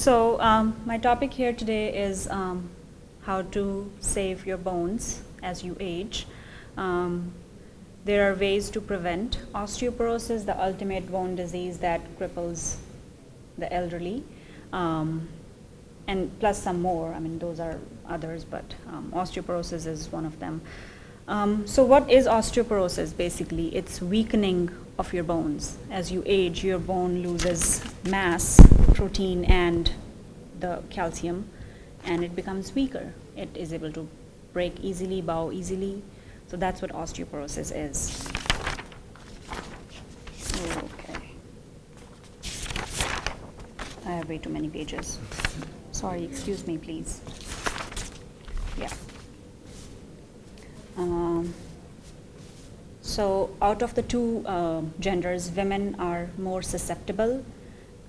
My topic here today is how to save your bones as you age. There are ways to prevent osteoporosis, the ultimate bone disease that cripples the elderly, and plus some more. I mean, those are others, but osteoporosis is one of them. So what is osteoporosis? Basically, it's weakening of your bones. As you age, your bone loses mass, protein, and the calcium, and it becomes weaker. It is able to break easily, bow easily. So that's what osteoporosis is. Okay. I have way too many pages. Sorry, excuse me, please. Yeah. So out of the two genders, women are more susceptible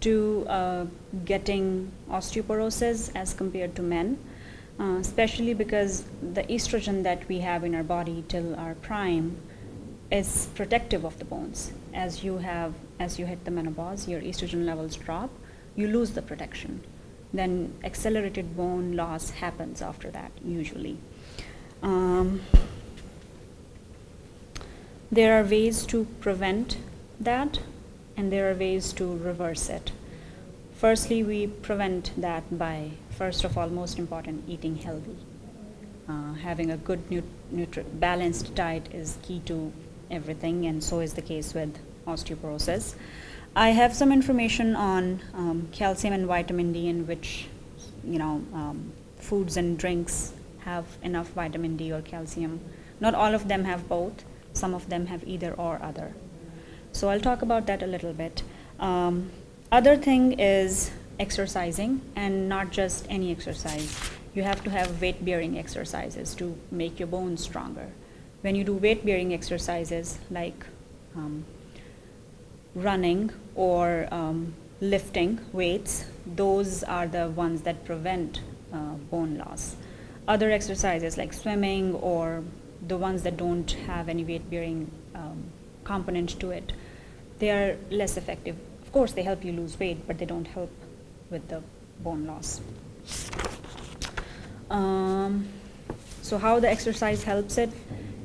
to getting osteoporosis as compared to men, especially because the estrogen that we have in our body till our prime is protective of the bones. As you hit the menopause, your estrogen levels drop, you lose the protection. Then accelerated bone loss happens after that, usually. There are ways to prevent that, and there are ways to reverse it. Firstly, we prevent that by, first of all, most important, eating healthy. Having a good balanced diet is key to everything, and so is the case with osteoporosis. I have some information on calcium and vitamin D, in which foods and drinks have enough vitamin D or calcium. Not all of them have both. Some of them have either or other. So I'll talk about that a little bit. Other thing is exercising, and not just any exercise. You have to have weight-bearing exercises to make your bones stronger. When you do weight-bearing exercises like running or lifting weights, those are the ones that prevent bone loss. Other exercises like swimming, or the ones that don't have any weight-bearing component to it, they are less effective. Of course, they help you lose weight, but they don't help with the bone loss. So how the exercise helps it?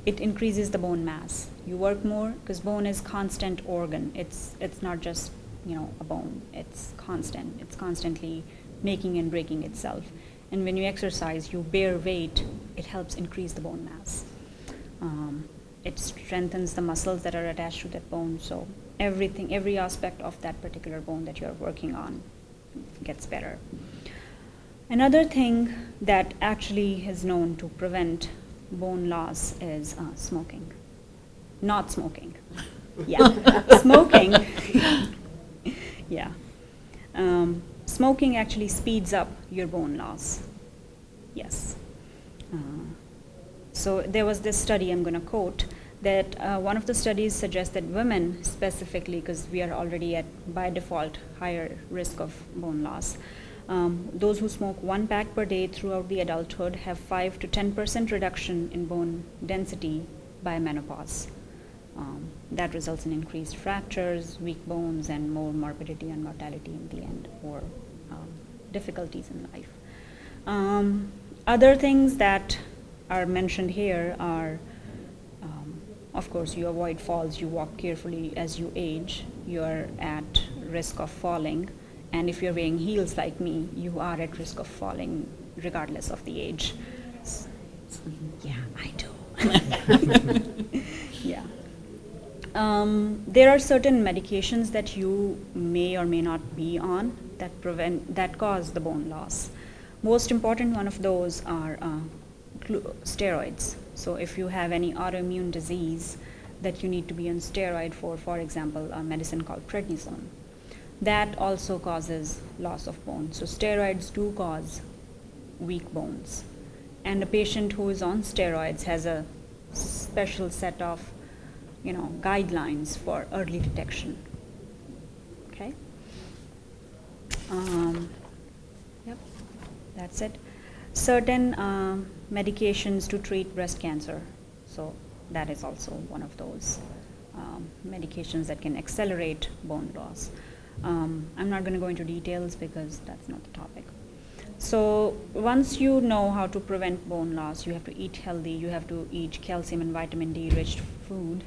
It increases the bone mass. You work more because bone is constant organ. It's not just a bone. It's constant. It's constantly making and breaking itself. And when you exercise, you bear weight. It helps increase the bone mass. It strengthens the muscles that are attached to that bone. So every aspect of that particular bone that you're working on gets better. Another thing that actually is known to prevent bone loss is smoking. Not smoking. Yeah, smoking. Yeah. Smoking actually speeds up your bone loss. Yes. So there was this study I'm going to quote, that one of the studies suggests that women specifically, because we are already at, by default, higher risk of bone loss, those who smoke 1 pack per day throughout the adulthood have 5 to 10% reduction in bone density by menopause. That results in increased fractures, weak bones, and more morbidity and mortality in the end, or difficulties in life. Other things that are mentioned here are, of course, you avoid falls, you walk carefully as you age, you're at risk of falling, and if you're wearing heels like me, you are at risk of falling regardless of the age. Yeah, I do. Yeah. There are certain medications that you may or may not be on that cause the bone loss. Most important one of those are steroids. So if you have any autoimmune disease that you need to be on steroid for example, a medicine called prednisone, that also causes loss of bone. So steroids do cause weak bones. And a patient who is on steroids has a special set of guidelines for early detection. Okay? Yep, that's it. Certain medications to treat breast cancer. So that is also one of those medications that can accelerate bone loss. I'm not going to go into details because that's not the topic. So once you know how to prevent bone loss, you have to eat healthy, you have to eat calcium and vitamin D rich food,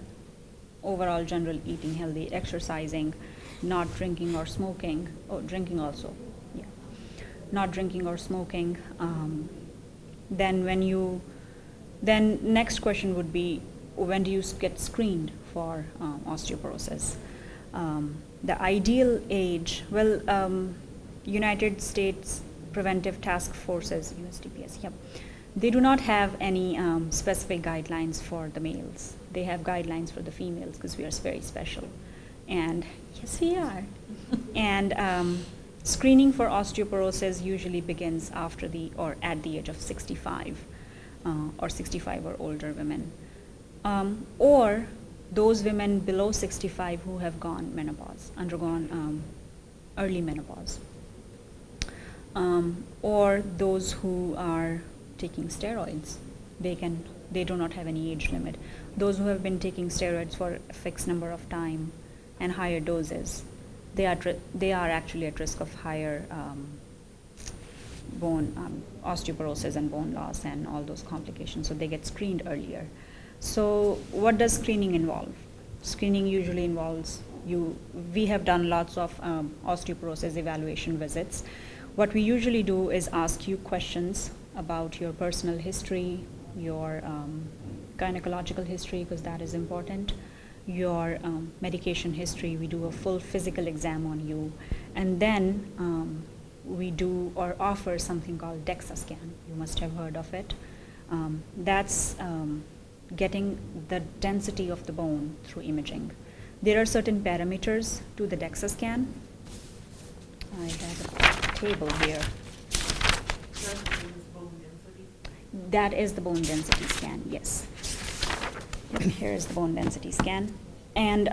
overall general eating healthy, exercising, not drinking or smoking, drinking also, yeah, not drinking or smoking. Then next question would be, when do you get screened for osteoporosis? The ideal age, United States Preventive Task Forces, USTPS, yep, they do not have any specific guidelines for the males. They have guidelines for the females because we are very special. And yes, we are. And screening for osteoporosis usually begins after at the age of 65, or 65 or older women. Or those women below 65 who have undergone early menopause. Or those who are taking steroids. They do not have any age limit. Those who have been taking steroids for a fixed number of time and higher doses, they are actually at risk of higher bone osteoporosis and bone loss and all those complications. So they get screened earlier. So what does screening involve? Screening usually involves we have done lots of osteoporosis evaluation visits. What we usually do is ask you questions about your personal history, your gynecological history, because that is important, your medication history. We do a full physical exam on you, and then we do or offer something called DEXA scan. You must have heard of it. That's getting the density of the bone through imaging. There are certain parameters to the DEXA scan. I have a table here. That is the bone density scan, yes. Here is the bone density scan. And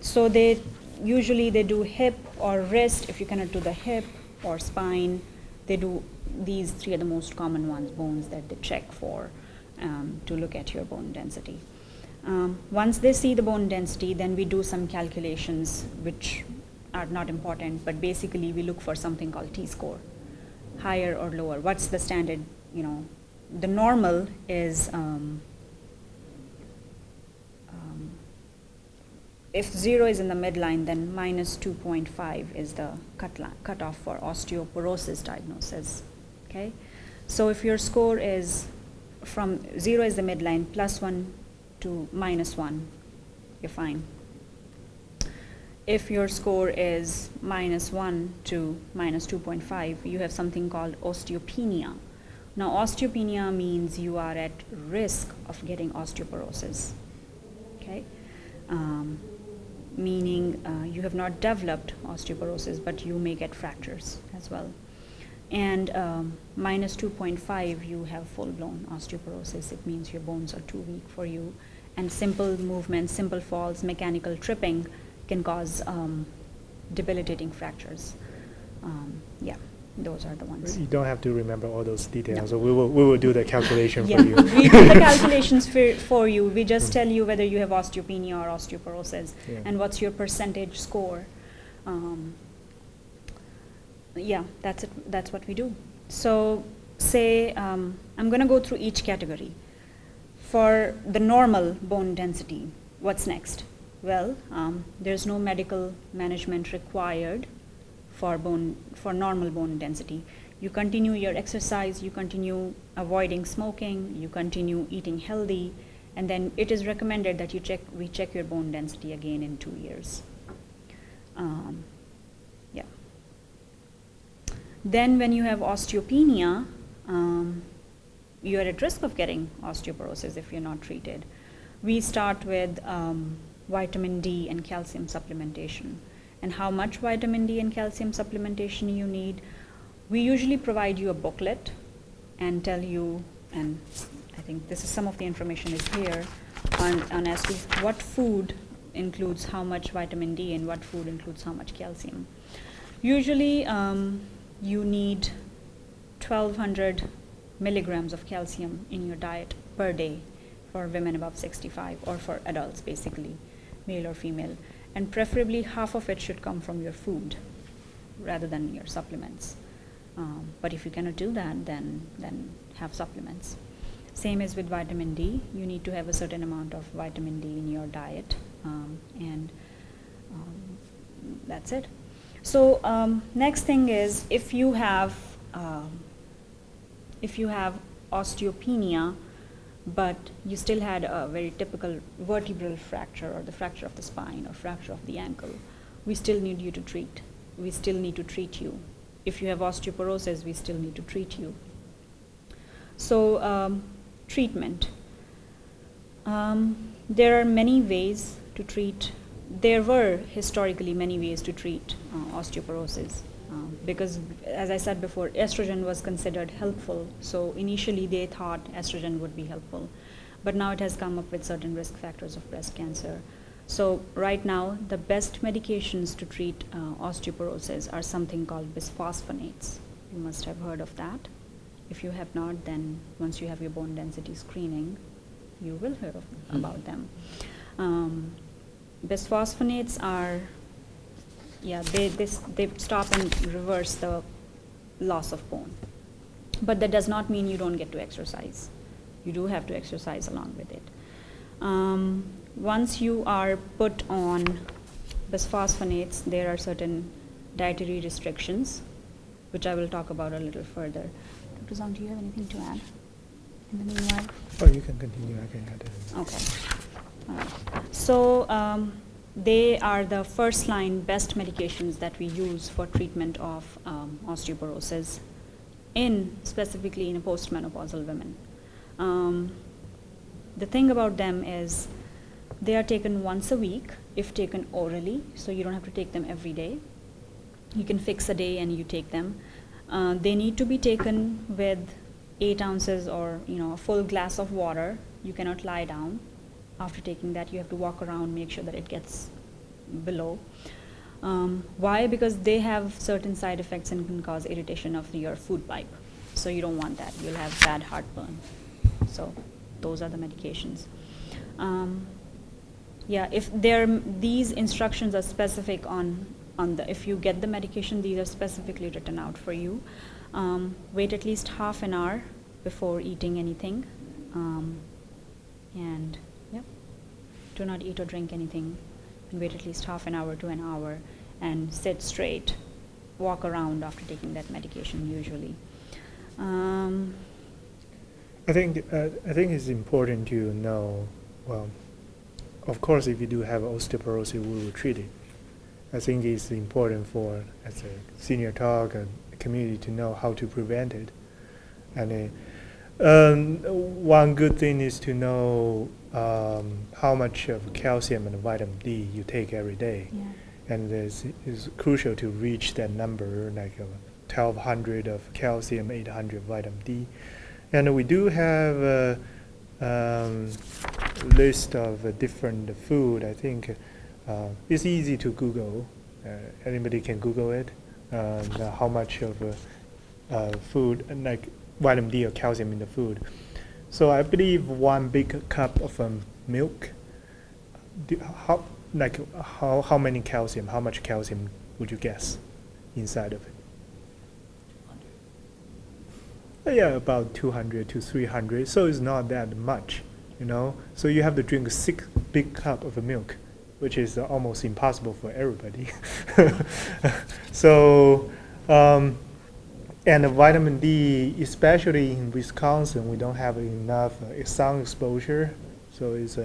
so they do hip or wrist. If you cannot do the hip or spine, they do these three are the most common bones that they check for to look at your bone density. Once they see the bone density, then we do some calculations which are not important, but basically we look for something called T-score, higher or lower. What's the standard? The normal is if 0 is in the midline, then minus 2.5 is the cutoff for osteoporosis diagnosis. Okay, so if your score is from 0 is the midline, +1 to -1, you're fine. If your score is -1 to -2.5, you have something called osteopenia. Now, osteopenia means you are at risk of getting osteoporosis, okay? Meaning you have not developed osteoporosis, but you may get fractures as well. And -2.5, you have full-blown osteoporosis. It means your bones are too weak for you. And simple movements, simple falls, mechanical tripping can cause debilitating fractures. Yeah, those are the ones. You don't have to remember all those details. No. So we will do the calculation yeah. for you. We do the calculations for you. We just tell you whether you have osteopenia or osteoporosis, and what's your percentage score. Yeah, that's it. That's what we do. So say I'm going to go through each category. For the normal bone density, what's next? Well, there's no medical management required for normal bone density. You continue your exercise, you continue avoiding smoking, you continue eating healthy, and then it is recommended that we check your bone density again in 2 years. Yeah. Then when you have osteopenia, you are at risk of getting osteoporosis if you're not treated. We start with vitamin D and calcium supplementation. And how much vitamin D and calcium supplementation you need, we usually provide you a booklet and tell you, and I think this is some of the information is here, on as to what food includes how much vitamin D and what food includes how much calcium. Usually you need 1,200 milligrams of calcium in your diet per day for women above 65, or for adults basically, male or female. and preferably half of it should come from your food rather than your supplements. But if you cannot do that, then have supplements. Same as with vitamin D. You need to have a certain amount of vitamin D in your diet, and that's it. So next thing is, if you have osteopenia, but you still had a very typical vertebral fracture or the fracture of the spine or fracture of the ankle, we still need you to treat. We still need to treat you. If you have osteoporosis, we still need to treat you. So treatment. There are many ways to treat. There were historically many ways to treat osteoporosis because, as I said before, estrogen was considered helpful. So initially they thought estrogen would be helpful, but now it has come up with certain risk factors of breast cancer. So right now, the best medications to treat osteoporosis are something called bisphosphonates. You must have heard of that. If you have not, then once you have your bone density screening, you will hear about them. Bisphosphonates are, they stop and reverse the loss of bone. But that does not mean you don't get to exercise. You do have to exercise along with it. Once you are put on bisphosphonates, there are certain dietary restrictions, which I will talk about a little further. Dr. Zhang, do you have anything to add in the meanwhile? Oh, you can continue. I can add it. Okay. All right. So they are the first line best medications that we use for treatment of osteoporosis, specifically in postmenopausal women. The thing about them is they are taken once a week if taken orally, so you don't have to take them every day. You can fix a day and you take them. They need to be taken with 8 ounces or a full glass of water. You cannot lie down. After taking that, you have to walk around, make sure that it gets below. Why? Because they have certain side effects and can cause irritation of your food pipe. So you don't want that. You'll have bad heartburn. So those are the medications. If these instructions are specific if you get the medication, these are specifically written out for you. Wait at least half an hour before eating anything, and do not eat or drink anything, and wait at least half an hour to an hour, and sit straight, walk around after taking that medication usually. I think it's important to know, well, of course, if you do have osteoporosis, we will treat it. I think it's important for, as a senior talk and community, to know how to prevent it. And one good thing is to know how much of calcium and vitamin D you take every day. Yeah. And it's crucial to reach that number, like 1,200 of calcium, 800 vitamin D. And we do have a list of different food. I think it's easy to Google. Anybody can Google it. How much of food, like vitamin D or calcium in the food. So I believe 1 big cup of milk. How many calcium? How much calcium would you guess inside of it? Yeah, about 200 to 300. So it's not that much, So you have to drink 6 big cup of milk, which is almost impossible for everybody. So, and the vitamin D, especially in Wisconsin, we don't have enough sun exposure. So it's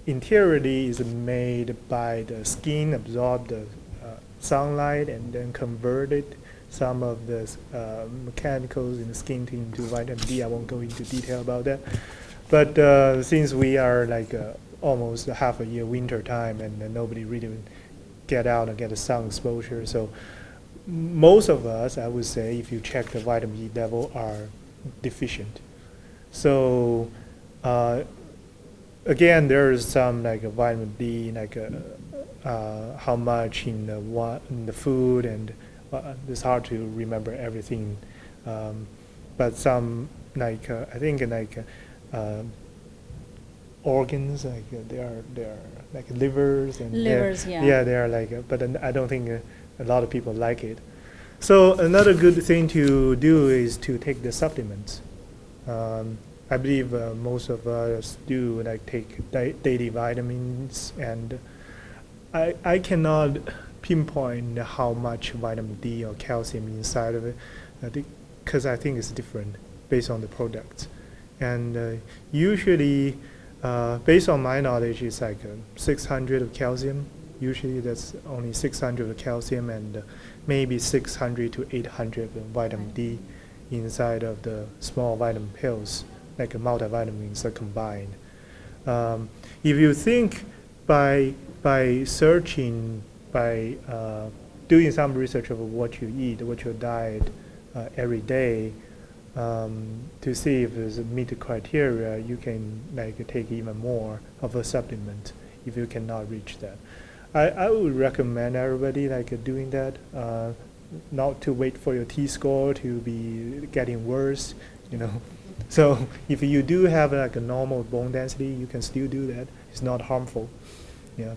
interiorly is made by the skin, absorb the sunlight, and then converted some of the mechanicals in the skin into vitamin D. I won't go into detail about that. But since we are like almost half a year winter time, and nobody really get out and get a sun exposure, so most of us, I would say, if you check the vitamin D level, are deficient. So again, there is some like a vitamin D, like how much in the food, and it's hard to remember everything. But some I think organs, like they are like livers and Livers, they're- yeah. they are like, but then I don't think a lot of people like it. So another good thing to do is to take the supplements. I believe most of us do like take daily vitamins, and I cannot pinpoint how much vitamin D or calcium inside of it, because I think it's different based on the products. And usually, based on my knowledge, it's like 600 of calcium. Usually that's only 600 of calcium and maybe 600 to 800 of vitamin D inside of the small vitamin pills, like multivitamins are combined. If you think by searching, by doing some research of what you eat, what your diet every day, to see if it's meet the criteria, you can like take even more of a supplement if you cannot reach that. I would recommend everybody like doing that, not to wait for your T-score to be getting worse, you know. So if you do have like a normal bone density, you can still do that. It's not harmful, yeah.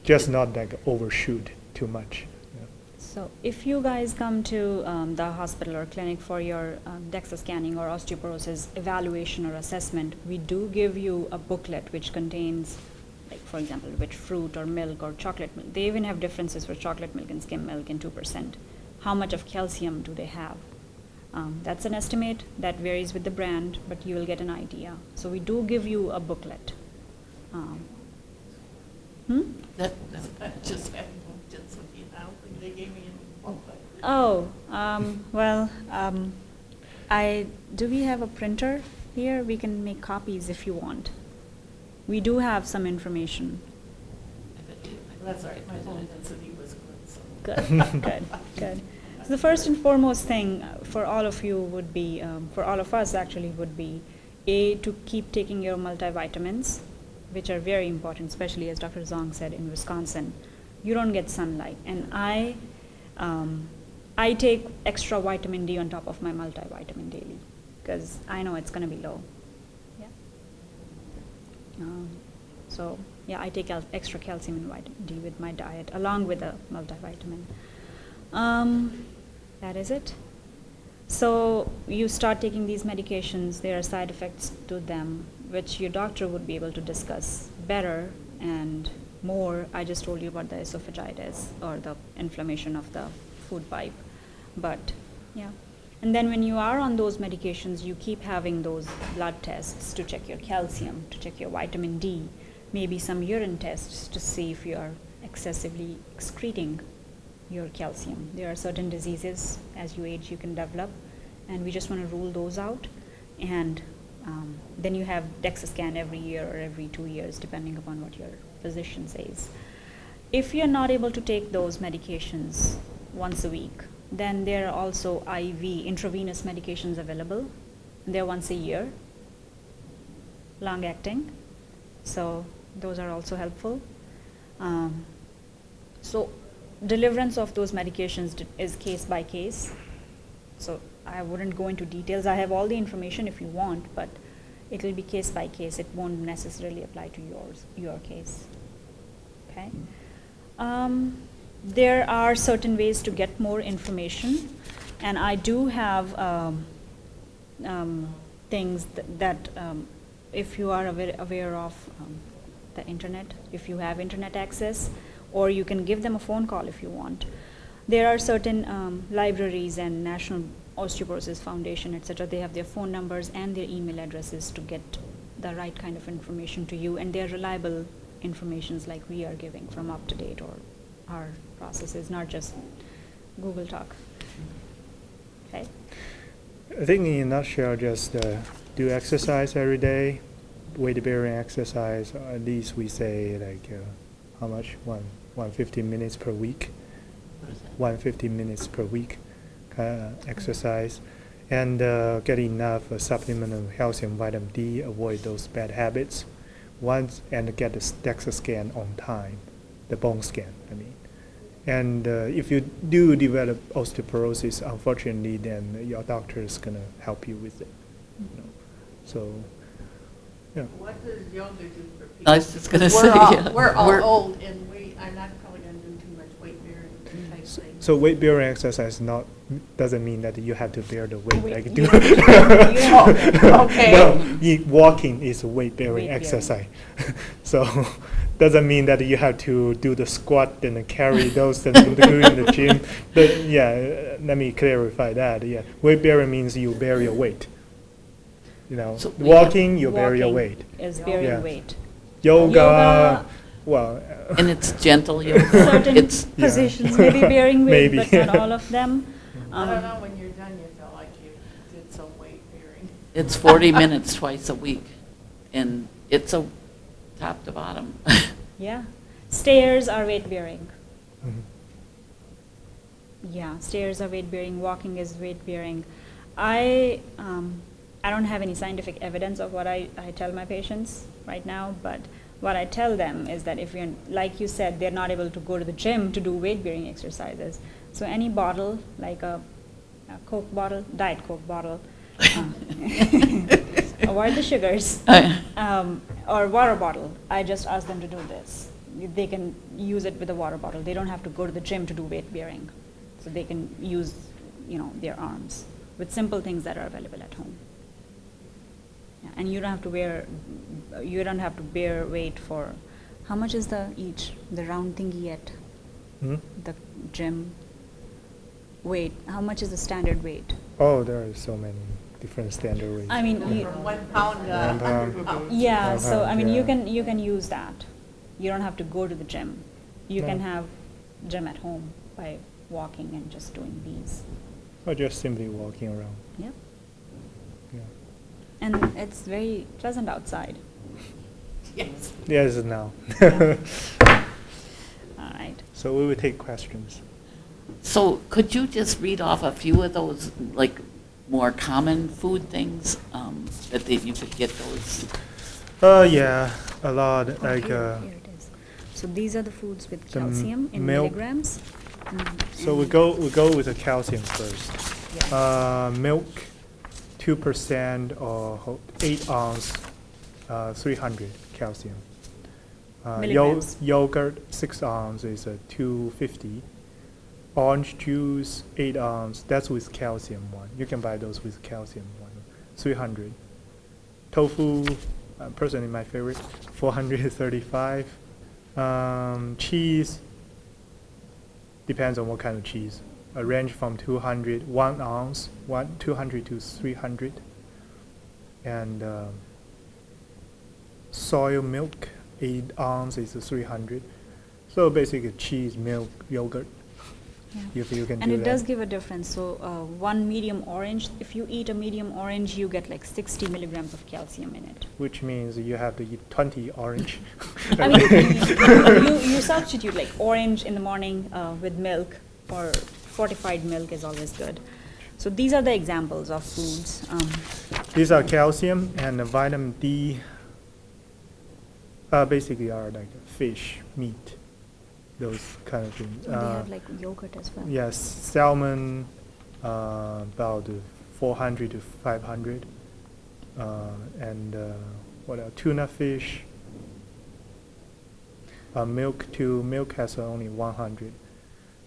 Just not like overshoot too much. Yeah. So if you guys come to the hospital or clinic for your DEXA scanning or osteoporosis evaluation or assessment, we do give you a booklet which contains, like for example, which fruit or milk or chocolate milk. They even have differences for chocolate milk and skim milk in 2%. How much of calcium do they have? That's an estimate that varies with the brand, but you will get an idea. So we do give you a booklet. That I just had looked at something. I don't think they gave me any booklet. Oh, well, do we have a printer here? We can make copies if you want. We do have some information. That's all right. My bone density was good. So. Good, good, good. So the first and foremost thing for all of you would be, for all of us actually, would be to keep taking your multivitamins, which are very important, especially as Dr. Zong said in Wisconsin. You don't get sunlight, and I take extra vitamin D on top of my multivitamin daily because I know it's going to be low. Yeah. So yeah, I take extra calcium and vitamin D with my diet along with a multivitamin. That is it. So you start taking these medications, there are side effects to them, which your doctor would be able to discuss better and more. I just told you about the esophagitis or the inflammation of the food pipe. But yeah. And then when you are on those medications, you keep having those blood tests to check your calcium, to check your vitamin D, maybe some urine tests to see if you are excessively excreting your calcium. There are certain diseases as you age you can develop, and we just want to rule those out. And then you have DEXA scan every year or every 2 years, depending upon what your physician says. If you're not able to take those medications once a week, then there are also IV, intravenous medications available. They're once a year, long acting. So those are also helpful. So deliverance of those medications is case by case. So I wouldn't go into details. I have all the information if you want, but it will be case by case. It won't necessarily apply to your case. Okay. There are certain ways to get more information, and I do have things that if you are aware of the internet, if you have internet access, or you can give them a phone call if you want. There are certain libraries and National Osteoporosis Foundation, etc. They have their phone numbers and their email addresses to get the right kind of information to you, and they're reliable informations like we are giving from Up to Date or our processes, not just Google Talk. Okay. I think in a nutshell, just do exercise every day, weight-bearing exercise. At least we say like how much? 150 minutes per week. 150 minutes per week exercise, and get enough supplement of calcium, vitamin D. Avoid those bad habits. And get the DEXA scan on time, the bone scan. I mean. And if you do develop osteoporosis, unfortunately, then your doctor is going to help you with it. You know? So Yeah. What does yoga do for people? I was just gonna say, We're all, yeah. we're all We're- old, and I'm not probably gonna do too much weight bearing type thing. So weight bearing exercise doesn't mean that you have to bear the weight. Wait, Like you do don't- you don't- Okay. No, walking is a weight bearing Weight-bearing. exercise. So doesn't mean that you have to do the squat and carry those and do in the gym. But yeah, let me clarify that. Yeah, weight bearing means you bear your weight. You know, So walking you bear your Walking weight. is bearing Yeah. weight. Yoga, Yoga- well. And it's gentle yoga. Certain It's, Yeah. positions may be bearing weight, Maybe. but not all of them. I don't know, when you're done, you feel like you did some weight bearing. it's 40 minutes twice a week, and it's a top to bottom. Yeah. Stairs are weight bearing. Mhm. Yeah, stairs are weight bearing, walking is weight bearing. I don't have any scientific evidence of what I tell my patients right now, but what I tell them is that if you're, like you said, they're not able to go to the gym to do weight bearing exercises. So any bottle, like a Coke bottle, Diet Coke bottle, avoid the sugars, or water bottle, I just ask them to do this. They can use it with a water bottle. They don't have to go to the gym to do weight bearing. So they can use, their arms with simple things that are available at home. Yeah, and you don't have to bear weight for, how much is the round thingy at Hmm? the gym? Weight, how much is the standard weight? Oh, there are so many different standard weights. I mean, From 1 pound to 1 pound. 100 pounds. yeah, One so I pound, mean, yeah. you can use that. You don't have to go to the gym. You can No. have gym at home by walking and just doing these. Or just simply walking around. Yep. Yeah. And it's very pleasant outside. Yes. Yes, now. Yeah. All right. So we will take questions. So could you just read off a few of those, like, more common food things, that you could get those? Yeah, a lot. Oh, Like, here it is. So these are the foods with the calcium in milk. milligrams. so we and- go with the calcium first. Yeah. Milk, 2% or 8 ounce, 300 calcium. Milligrams. Yogurt, 6 ounce is 250. Orange juice, 8 ounce. That's with calcium one. You can buy those with calcium one, 300. Tofu, personally my favorite, 435. Cheese, depends on what kind of cheese. A range from 200, 1 ounce, 200 to 300. And soy milk, 8 ounce is 300. So basically cheese, milk, yogurt. Yeah. If you can And do it that. does give a difference. So one medium orange, if you eat a medium orange, you get like 60 milligrams of calcium in it. Which means you have to eat 20 orange. I mean, you substitute like orange in the morning with milk, or fortified milk is always good. So these are the examples of foods. These are calcium and vitamin D. Basically are like fish, meat, those kind of things. They have like yogurt as well. Yes, salmon, about 400 to 500. And what else? Tuna fish. Milk too. Milk has only 100.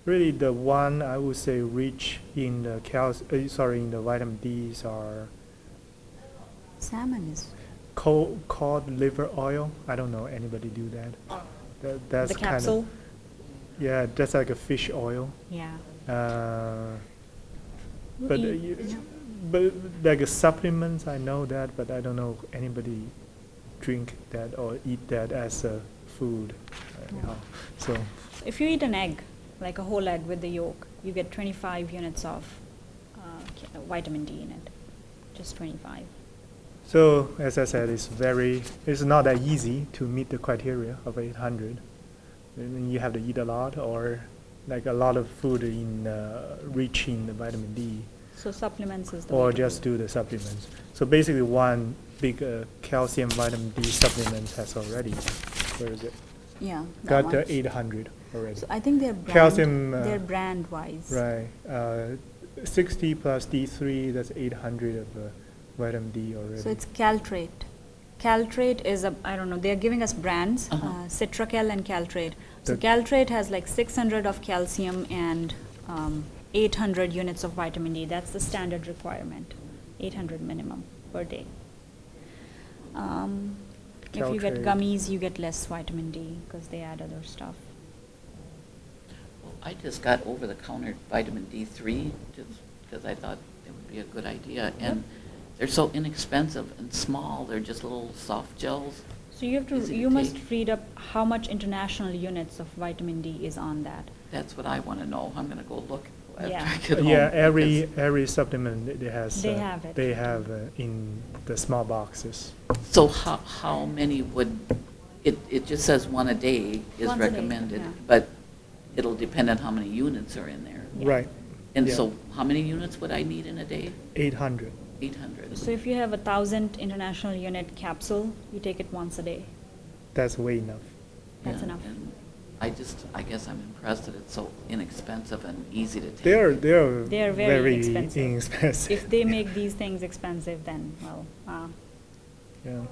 Really, the one I would say rich in the in the vitamin D's are Salmon is cod liver oil. I don't know anybody do that. That's the capsule. Yeah, that's like a fish oil. Yeah. But Yeah. but like supplements, I know that, but I don't know anybody drink that or eat that as a food. No. So If you eat an egg, like a whole egg with the yolk, you get 25 units of vitamin D in it. Just 25. So as I said, it's not that easy to meet the criteria of 800. And you have to eat a lot, or like a lot of food rich in the vitamin D, So supplements is the or way to just go. do the supplements. So basically, one big calcium vitamin D supplement has already. Where is it? Yeah. that Got one. 800 already. So I think they're brand, Calcium, they're brand wise. Right. 60 plus D3, that's 800 of vitamin D already. So it's caltrate. Caltrate is I don't know, they're giving us brands, Citracal and Caltrate. So The- Caltrate has like 600 of calcium and 800 units of vitamin D. That's the standard requirement, 800 minimum per day. If you get Caltrate. gummies, you get less vitamin D because they add other stuff. Well, I just got over-the-counter vitamin D3 just because I thought it would be a good idea. And they're so inexpensive and small. They're just little soft gels. So you have to, Easy to you must take. read up how much international units of vitamin D is on that. That's what I want to know. I'm going to go look after Yeah. I get home. Yeah, because- every supplement it has. They have it. They have in the small boxes. So how many would, it just says one a day is Once a day, recommended, yeah. but it'll depend on how many units are in there. Yeah. Right. And Yeah. so how many units would I need in a day? 800. 800. So if you have 1,000 international unit capsule, you take it once a day. That's way enough. That's Yeah, enough. and I guess I'm impressed that it's so inexpensive and easy to take. They're They're very expensive. inexpensive. If they make these things expensive, then, well, Yeah.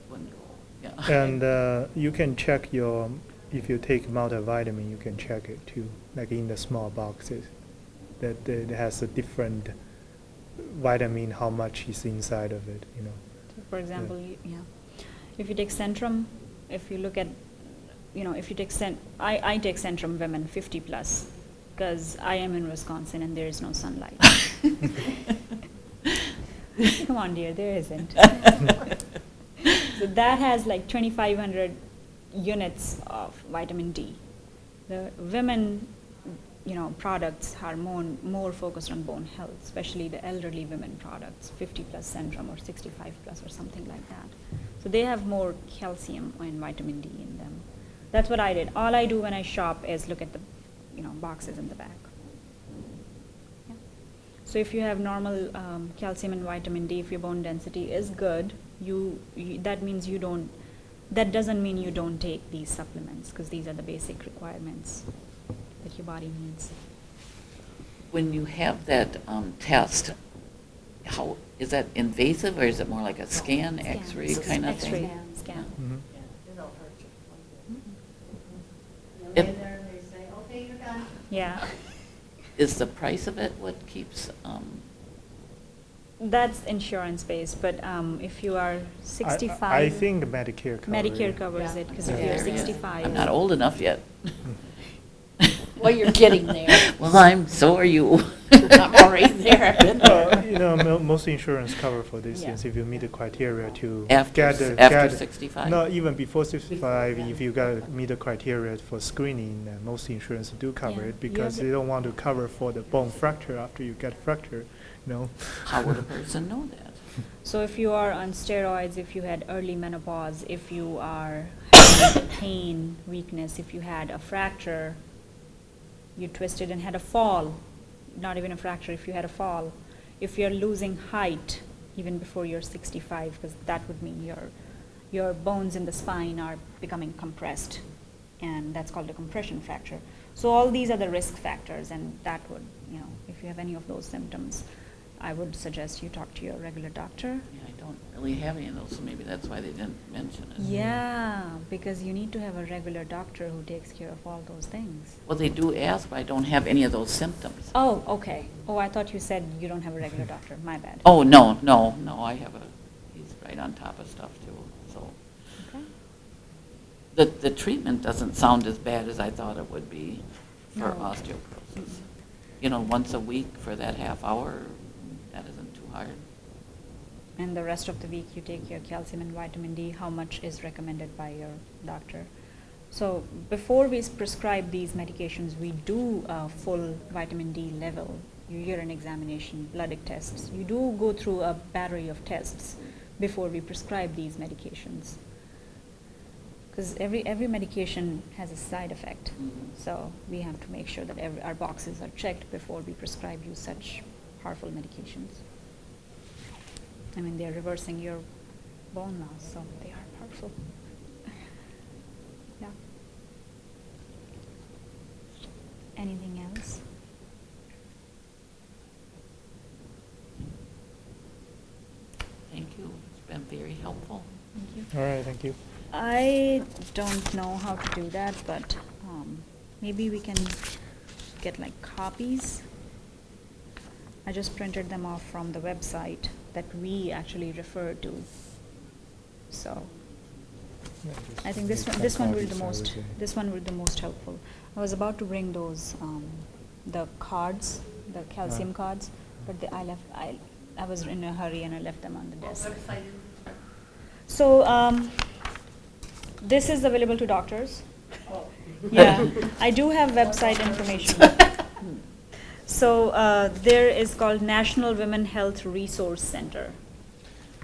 Wouldn't go, yeah. And you can check if you take multivitamin, you can check it too, like in the small boxes. That it has a different vitamin, how much is inside of it, you know. so for example, if you take Centrum, if you look at, if you take I take Centrum Women 50 plus, because I am in Wisconsin and there is no sunlight. Come on, dear, there isn't. So that has like 2,500 units of vitamin D. The women, products are more focused on bone health, especially the elderly women products, 50 plus Centrum or 65 plus or something like that. So they have more calcium and vitamin D in them. That's what I did. All I do when I shop is look at the, boxes in the back. Yeah. So if you have normal calcium and vitamin D, if your bone density is good, that means that doesn't mean you don't take these supplements, because these are the basic requirements that your body needs. When you have that test, how, is that invasive or is it more like a scan, Scan. X-ray It's kind of X-ray thing? scan. Mhm. Yeah, it'll hurt you. You If- lay there and they say, okay, you're done. Yeah. Is the price of it what keeps, That's insurance based, but if you are 65. I think Medicare covers Medicare it. covers Yeah. it, because if Yeah. you're there is? 65. I'm not old enough yet. Well, you're getting there. Well, so are you. I'm already there, I've been there. Most insurance cover for these Yeah. things if you meet the criteria to After get 65? No, even before 65, yeah. if you meet the criteria for screening, most insurance do cover Yeah. it because Yeah. they don't want to cover for the bone fracture after you get fracture, How would a person know that? So if you are on steroids, if you had early menopause, if you are having pain, weakness, if you had a fracture, you twisted and had a fall, not even a fracture, if you had a fall, if you're losing height even before you're 65, because that would mean your bones in the spine are becoming compressed, and that's called a compression fracture. So all these are the risk factors, and that would, if you have any of those symptoms, I would suggest you talk to your regular doctor. Yeah, I don't really have any of those, so maybe that's why they didn't mention it. Yeah, because you need to have a regular doctor who takes care of all those things. Well, they do ask, but I don't have any of those symptoms. Oh, okay. Oh, I thought you said you don't have a regular doctor. My bad. Oh, no, I have he's right on top of stuff too, so. Okay. The treatment doesn't sound as bad as I thought it would be for No. osteoporosis. Once a week for that half hour, that isn't too hard. And the rest of the week you take your calcium and vitamin D, how much is recommended by your doctor. So before we prescribe these medications, we do a full vitamin D level, your urine examination, blood tests. You do go through a battery of tests before we prescribe these medications. Because every medication has a side effect. Mhm. So we have to make sure that our boxes are checked before we prescribe you such powerful medications. I mean, they're reversing your bone loss, so they are powerful. Yeah. Anything else? Thank you, it's been very helpful. Thank you. All right, thank you. I don't know how to do that, but maybe we can get like copies. I just printed them off from the website that we actually refer to. So Yeah, just I think make some this one will be copies, the I would most say. this one will be the most helpful. I was about to bring those the cards, the calcium Ah. cards, but I was in a hurry and I left them on the What desk. website is So this is available to doctors. Oh. Yeah, I do have website information. So there is called National Women Health Resource Center.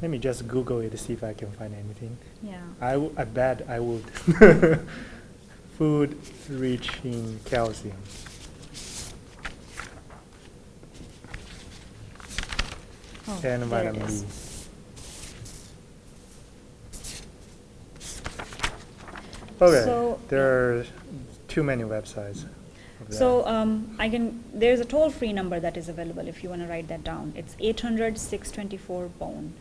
Let me just Google it to see if I can find anything. Yeah. I bet I would. Food rich in calcium. Oh, And there it vitamin D. is. Okay, So, there yeah. are too many websites. of that. So there's a toll-free number that is available if you want to write that down. It's 800-624-BONE.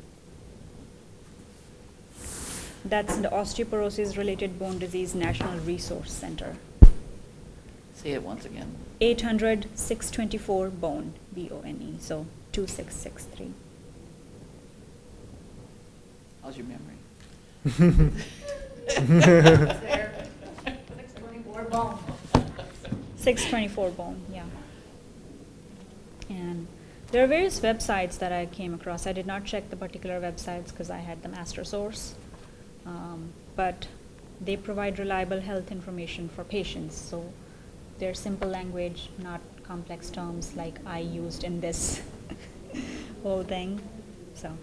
That's the Osteoporosis-Related Bone Disease National Resource Center. Say it once again. 800-624-BONE, B-O-N-E, so 2663. How's your memory? There. 624 bone. 624-BONE, yeah. And there are various websites that I came across. I did not check the particular websites because I had the master source. But they provide reliable health information for patients. So they're simple language, not complex terms like I used in this whole thing. So